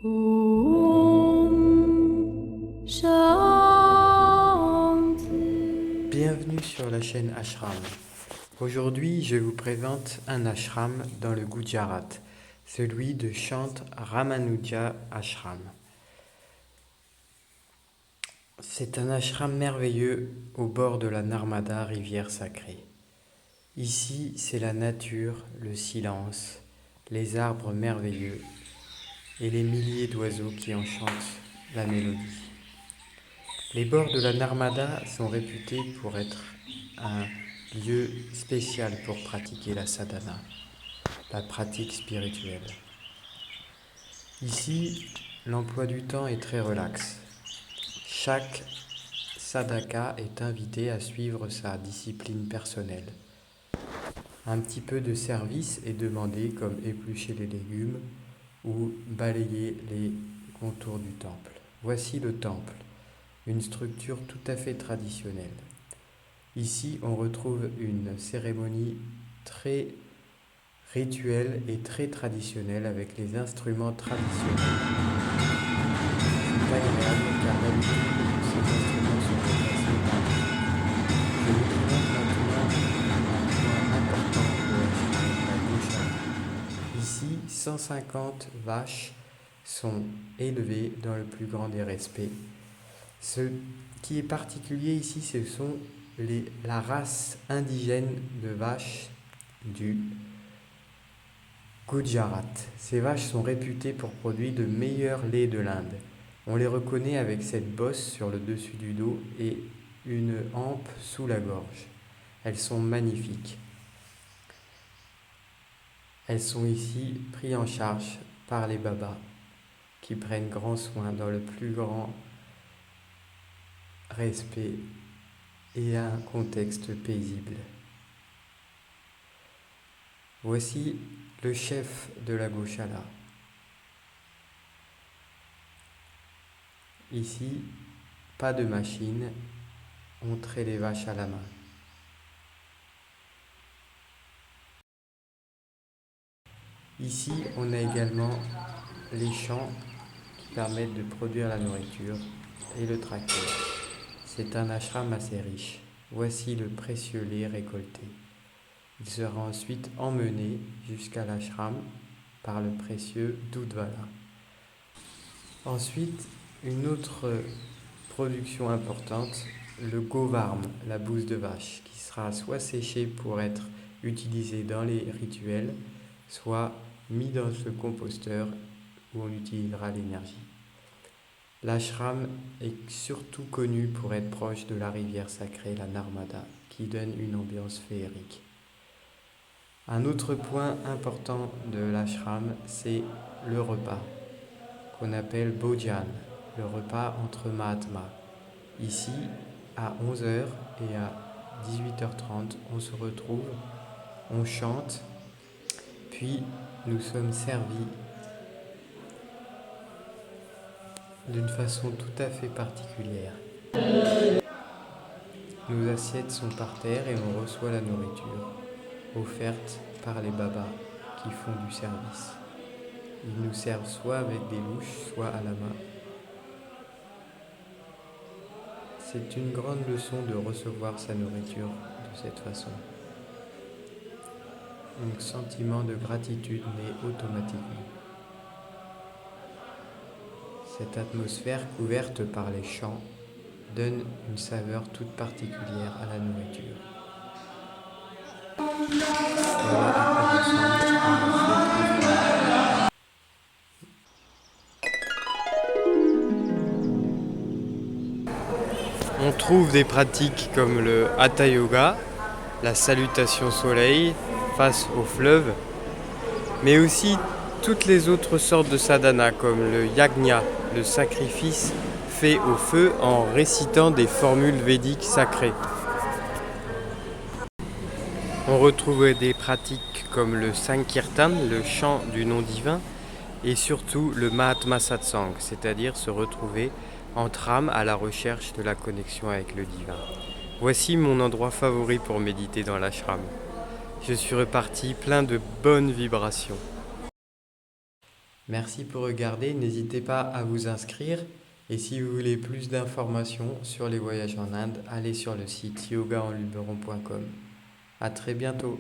Om Shanti. Bienvenue sur la chaîne Ashram. Aujourd'hui, je vous présente un ashram dans le Gujarat, celui de Sant Ramanuja Ashram. C'est un ashram merveilleux au bord de la Narmada, rivière sacrée. Ici, c'est la nature, le silence, les arbres merveilleux et les milliers d'oiseaux qui en chantent la mélodie. Les bords de la Narmada sont réputés pour être un lieu spécial pour pratiquer la sadhana, la pratique spirituelle. Ici, l'emploi du temps est très relax. Chaque sadhaka est invité à suivre sa discipline personnelle. Un petit peu de service est demandé, comme éplucher les légumes ou balayer les contours du temple. Voici le temple, une structure tout à fait traditionnelle. Ici, on retrouve une cérémonie très rituelle et très traditionnelle avec les instruments traditionnels. C'est agréable car d'habitude, ces instruments sont remplacés par Je vous présente maintenant un point important de la Goshala. Ici, 150 vaches sont élevées dans le plus grand des respects. Ce qui est particulier ici, ce sont la race indigène de vaches du Gujarat. Ces vaches sont réputées pour produire le meilleur lait de l'Inde. On les reconnaît avec cette bosse sur le dessus du dos et une hampe sous la gorge. Elles sont magnifiques. Elles sont ici prises en charge par les babas qui prennent grand soin dans le plus grand respect et un contexte paisible. Voici le chef de la Goshala. Ici, pas de machine, on trait les vaches à la main. Ici, on a également les champs qui permettent de produire la nourriture et le tracteur. C'est un ashram assez riche. Voici le précieux lait récolté. Il sera ensuite emmené jusqu'à l'ashram par le précieux Dudvala. Ensuite, une autre production importante, le govarm, la bouse de vache, qui sera soit séchée pour être utilisée dans les rituels, soit mis dans ce composteur où on utilisera l'énergie. L'ashram est surtout connu pour être proche de la rivière sacrée, la Narmada, qui donne une ambiance féerique. Un autre point important de l'ashram, c'est le repas, qu'on appelle Bhojan, le repas entre Mahatmas. Ici, à 11h et à 18h30, on se retrouve, on chante, puis nous sommes servis d'une façon tout à fait particulière. Nos assiettes sont par terre et on reçoit la nourriture, offerte par les babas qui font du service. Ils nous servent soit avec des louches, soit à la main. C'est une grande leçon de recevoir sa nourriture de cette façon. Un sentiment de gratitude naît automatiquement. Cette atmosphère couverte par les chants donne une saveur toute particulière à la nourriture. Voilà à quoi ressemble une assiette. On trouve des pratiques comme le Hatha Yoga, la salutation soleil face au fleuve, mais aussi toutes les autres sortes de sadhana comme le yajna, le sacrifice fait au feu en récitant des formules védiques sacrées. On retrouve des pratiques comme le Sankirtan, le chant du nom divin, et surtout le Mahatma Satsang, c'est-à-dire se retrouver entre âmes à la recherche de la connexion avec le divin. Voici mon endroit favori pour méditer dans l'ashram. Je suis reparti plein de bonnes vibrations. Merci pour regarder, n'hésitez pas à vous inscrire. Et si vous voulez plus d'informations sur les voyages en Inde, allez sur le site yogaenluberon.com. À très bientôt.